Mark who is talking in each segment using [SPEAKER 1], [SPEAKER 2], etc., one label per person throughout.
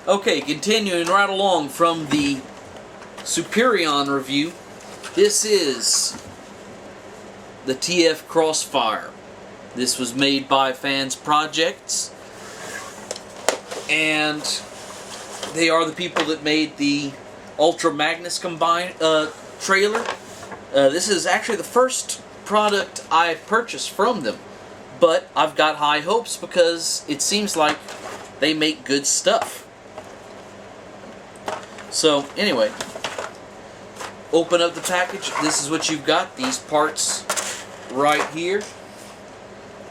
[SPEAKER 1] Okay, continuing right along from the Superion review, this is the TF Crossfire. This was made by Fans Projects, and they are the people that made the Ultra Magnus trailer. This is actually the first product I've purchased from them, but I've got high hopes because it seems like they make good stuff. So anyway, open up the package. This is what you've got. These parts right here.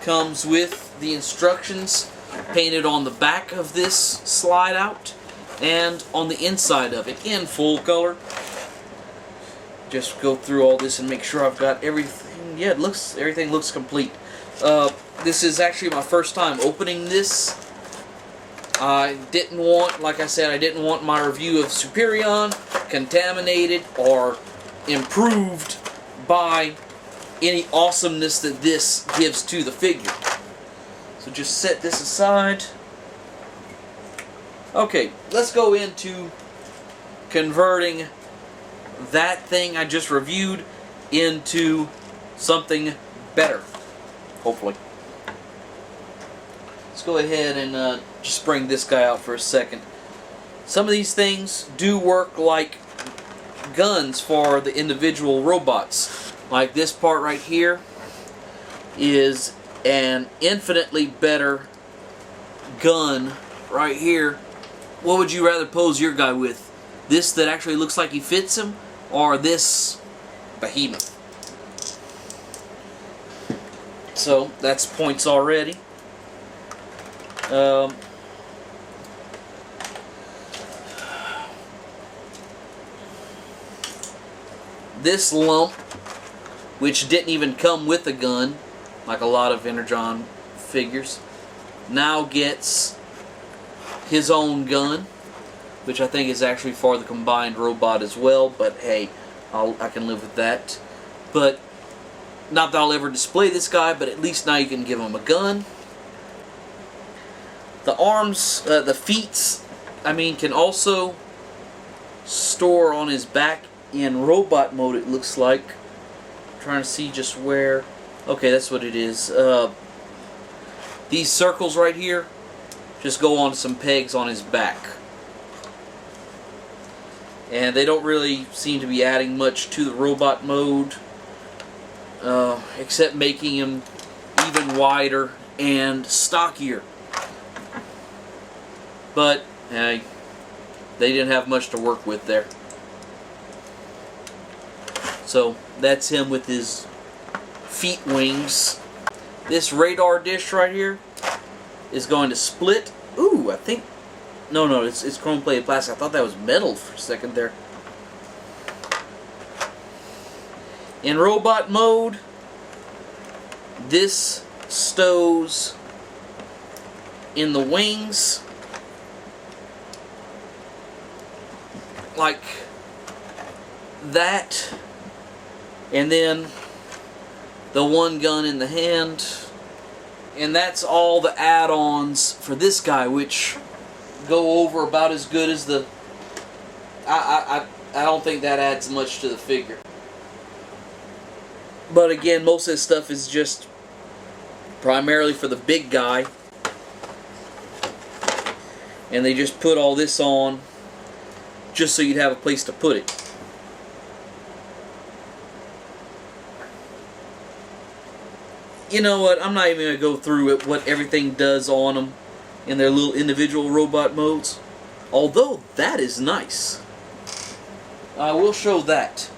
[SPEAKER 1] Comes with the instructions painted on the back of this slide out and on the inside of it in full color. Just go through all this and make sure I've got everything. Yeah, everything looks complete. This is actually my first time opening this. I didn't want, like I said, I didn't want my review of Superion contaminated or improved by any awesomeness that this gives to the figure. So just set this aside. Okay, let's go into converting that thing I just reviewed into something better, hopefully. Let's go ahead and just bring this guy out for a second. Some of these things do work like guns for the individual robots. Like this part right here is an infinitely better gun right here. What would you rather pose your guy with? This that actually looks like he fits him, or this behemoth? So that's points already. This lump, which didn't even come with a gun, like a lot of Energon figures, now gets his own gun, which I think is actually for the combined robot as well, but hey, I can live with that. But not that I'll ever display this guy, but at least now you can give him a gun. The arms, the feet, can also store on his back in robot mode, it looks like. I'm trying to see just where. Okay, that's what it is. These circles right here just go on some pegs on his back. And they don't really seem to be adding much to the robot mode, except making him even wider and stockier. But hey, they didn't have much to work with there. So that's him with his feet wings. This radar dish right here is going to split. Ooh, I think... No, it's chrome plated plastic. I thought that was metal for a second there. In robot mode, this stows in the wings like that, and then the one gun in the hand, and that's all the add-ons for this guy, which go over about as good as the... I don't think that adds much to the figure. But again, most of this stuff is just primarily for the big guy, and they just put all this on just so you'd have a place to put it. You know what, I'm not even going to go through it, what everything does on them in their little individual robot modes. Although, that is nice. I will show that.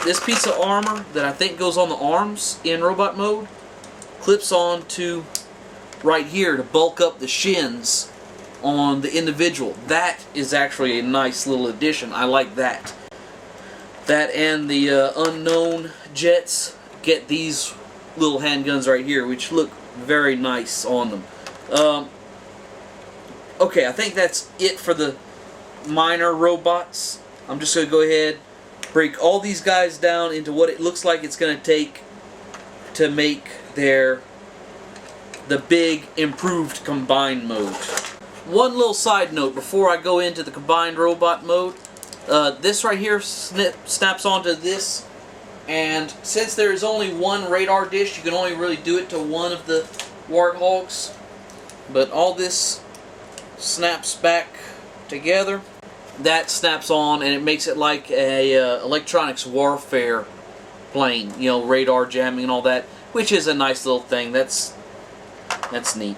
[SPEAKER 1] This piece of armor that I think goes on the arms in robot mode clips on to right here to bulk up the shins on the individual. That is actually a nice little addition. I like that. That and the unknown jets get these little handguns right here, which look very nice on them. Okay, I think that's it for the minor robots. I'm just going to go ahead, break all these guys down into what it looks like it's going to take to make the big improved combined mode. one little side note before I go into the combined robot mode. This right here snaps onto this, and since there is only one radar dish, you can only really do it to one of the warthogs. But all this snaps back together. That snaps on, and it makes it like a electronics warfare plane. You know, radar jamming and all that, which is a nice little thing. That's neat.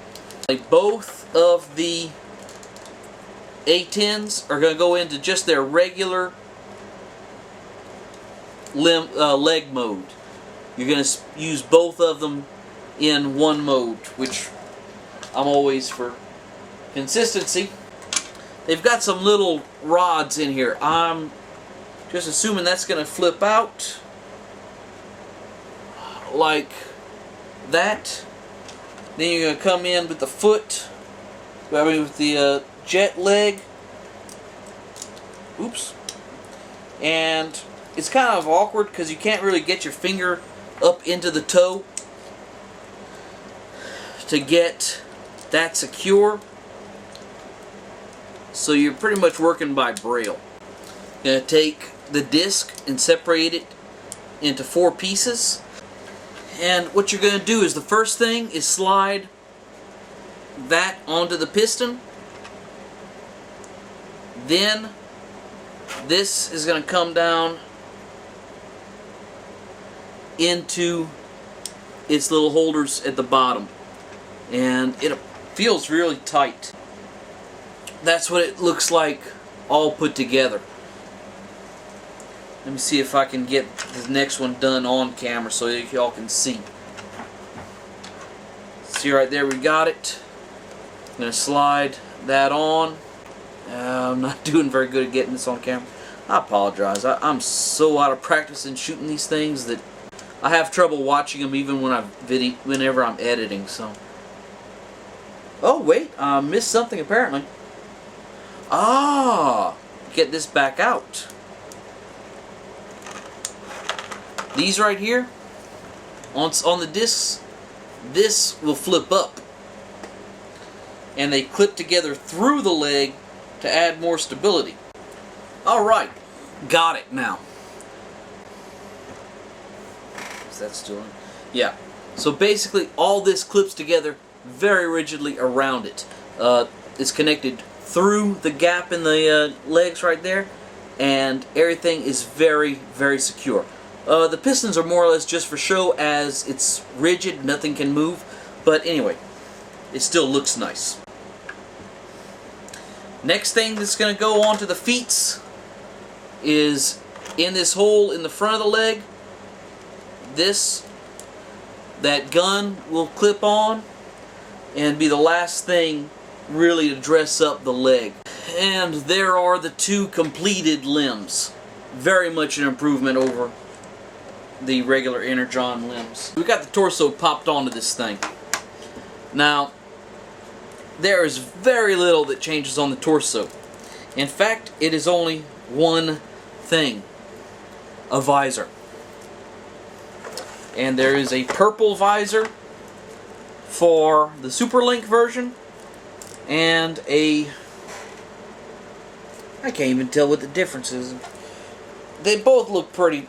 [SPEAKER 1] Both of the A-10s are going to go into just their regular leg mode. You're going to use both of them in one mode, which I'm always for consistency. They've got some little rods in here. I'm just assuming that's going to flip out like that. Then you're going to come in with the foot, I mean with the jet leg. Oops. And it's kind of awkward because you can't really get your finger up into the toe to get that secure. So you're pretty much working by braille. You're going to take the disc and separate it into 4 pieces. And what you're going to do is the first thing is slide that onto the piston. Then this is going to come down into its little holders at the bottom. And it feels really tight. That's what it looks like all put together. Let me see if I can get the next one done on camera so that y'all can see. See right there, we got it. I'm going to slide that on. I'm not doing very good at getting this on camera. I apologize. I'm so out of practice in shooting these things that I have trouble watching them even when whenever I'm editing. So, oh wait, I missed something apparently. Get this back out. These right here, on the discs, this will flip up. And they clip together through the leg to add more stability. Alright, got it now. Is that still in? Yeah. So basically all this clips together very rigidly around it. It's connected through the gap in the legs right there, and everything is very, very secure. The pistons are more or less just for show, as it's rigid, nothing can move, but anyway, it still looks nice. Next thing that's going to go onto the feet is in this hole in the front of the leg. That gun will clip on and be the last thing really to dress up the leg. And there are the 2 completed limbs. Very much an improvement over the regular Energon limbs. We got the torso popped onto this thing. Now, there is very little that changes on the torso. In fact, it is only one thing. A visor. And there is a purple visor for the Superlink version, and I can't even tell what the difference is. They both look pretty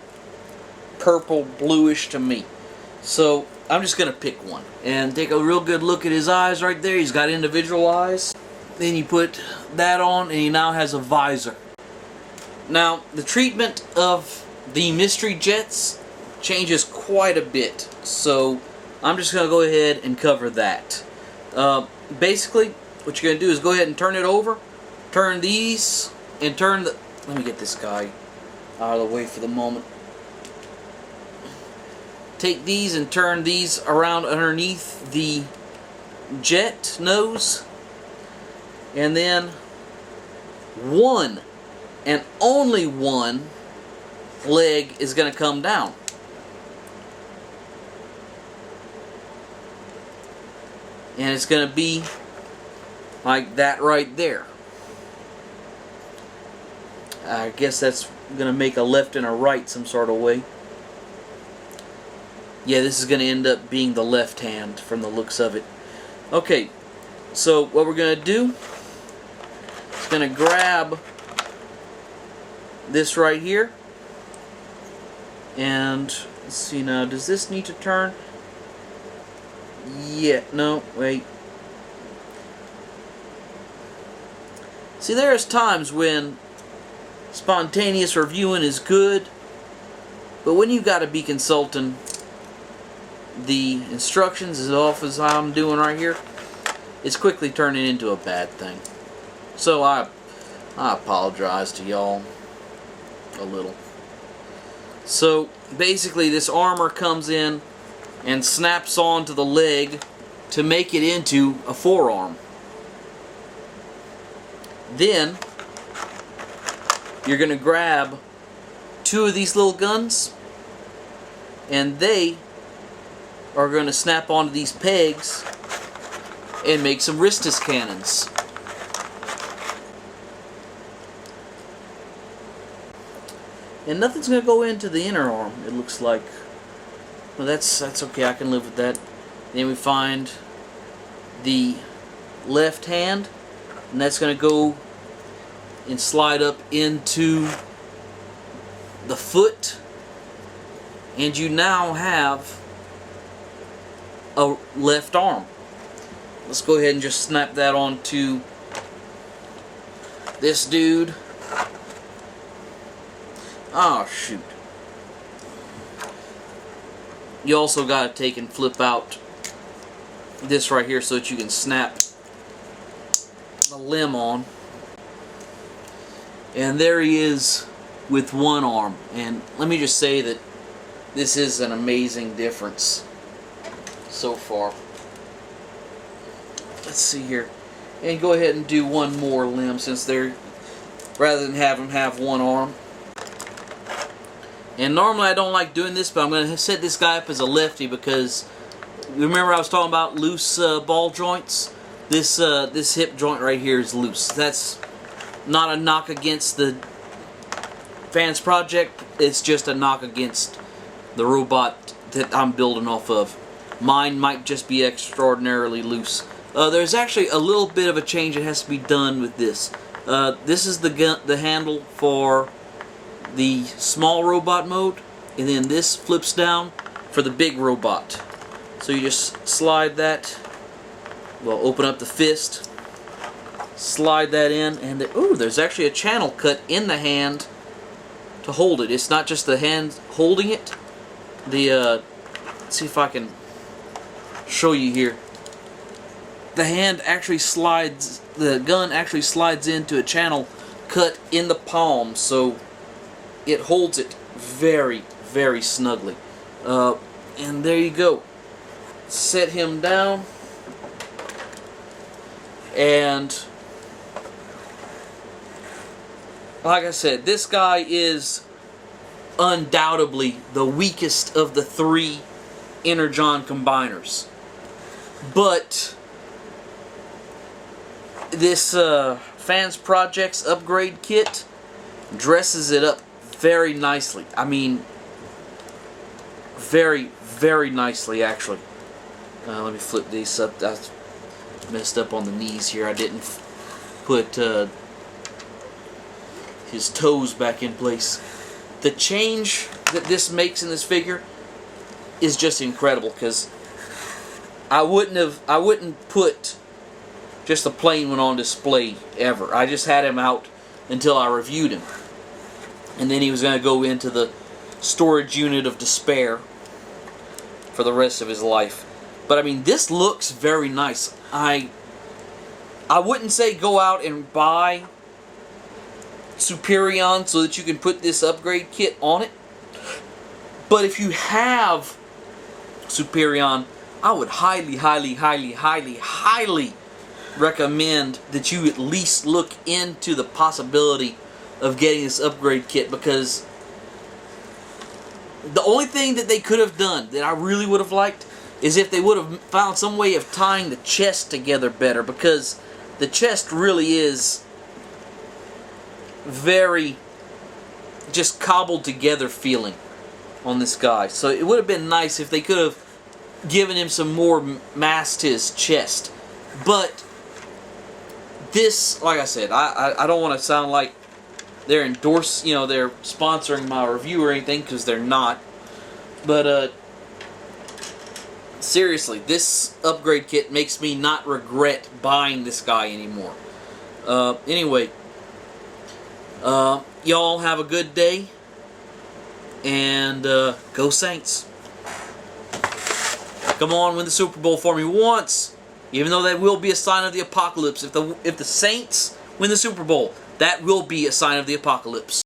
[SPEAKER 1] purple bluish to me. So I'm just going to pick one and take a real good look at his eyes right there. He's got individual eyes. Then you put that on and he now has a visor. Now the treatment of the mystery jets changes quite a bit, so I'm just going to go ahead and cover that. Basically what you're going to do is go ahead and turn it over, turn these, and turn the... Let me get this guy out of the way for the moment. Take these and turn these around underneath the jet nose, and then one and only one leg is going to come down. And it's going to be like that right there. I guess that's going to make a left and a right some sort of way. Yeah, this is going to end up being the left hand from the looks of it. Okay, so what we're going to do going to grab this right here. And let's see now, does this need to turn? Yeah, no, wait. See, there's times when spontaneous reviewing is good, but when you've got to be consulting the instructions as off as I'm doing right here, it's quickly turning into a bad thing. So I apologize to y'all a little. So basically this armor comes in and snaps onto the leg to make it into a forearm. Then you're going to grab two of these little guns, and they are going to snap onto these pegs and make some wristus cannons. And nothing's going to go into the inner arm, it looks like. Well, that's okay, I can live with that. Then we find the left hand, and that's going to go and slide up into the foot, and you now have a left arm. Let's go ahead and just snap that onto this dude. Oh shoot. You also got to take and flip out this right here so that you can snap the limb on. And there he is with one arm. And let me just say that this is an amazing difference so far. Let's see here. And go ahead and do one more limb since they're, rather than have him have one arm. And normally I don't like doing this, but I'm going to set this guy up as a lefty because remember I was talking about loose ball joints? This hip joint right here is loose. That's not a knock against the Fans Project, it's just a knock against the robot that I'm building off of. Mine might just be extraordinarily loose. There's actually a little bit of a change that has to be done with this. This is the handle for the small robot mode, and then this flips down for the big robot. So you just slide that, well, open up the fist, slide that in, and ooh, there's actually a channel cut in the hand to hold it. It's not just the hand holding it. Let's see if I can show you here. The hand actually slides, the gun actually slides into a channel cut in the palm, so it holds it very, very snugly. And there you go. Set him down. And like I said, this guy is undoubtedly the weakest of the three Energon combiners. But this Fans Project's upgrade kit dresses it up very nicely. I mean, very, very nicely, actually. Let me flip these up. I messed up on the knees here. I didn't put his toes back in place. The change that this makes in this figure is just incredible, because I wouldn't put just a plain one on display ever. I just had him out until I reviewed him. And then he was going to go into the storage unit of despair for the rest of his life. But I mean, this looks very nice. I wouldn't say go out and buy Superion so that you can put this upgrade kit on it. But if you have Superion, I would highly, highly, highly, highly, highly recommend that you at least look into the possibility of getting this upgrade kit, because the only thing that they could have done that I really would have liked is if they would have found some way of tying the chest together better, because the chest really is very just cobbled together feeling on this guy. So it would have been nice if they could have given him some more mass to his chest. But this, like I said, I don't want to sound like they're they're sponsoring my review or anything, because they're not. But seriously, this upgrade kit makes me not regret buying this guy anymore. Anyway, y'all have a good day, and go Saints. Come on, win the Super Bowl for me once. Even though that will be a sign of the apocalypse. If the Saints win the Super Bowl, that will be a sign of the apocalypse.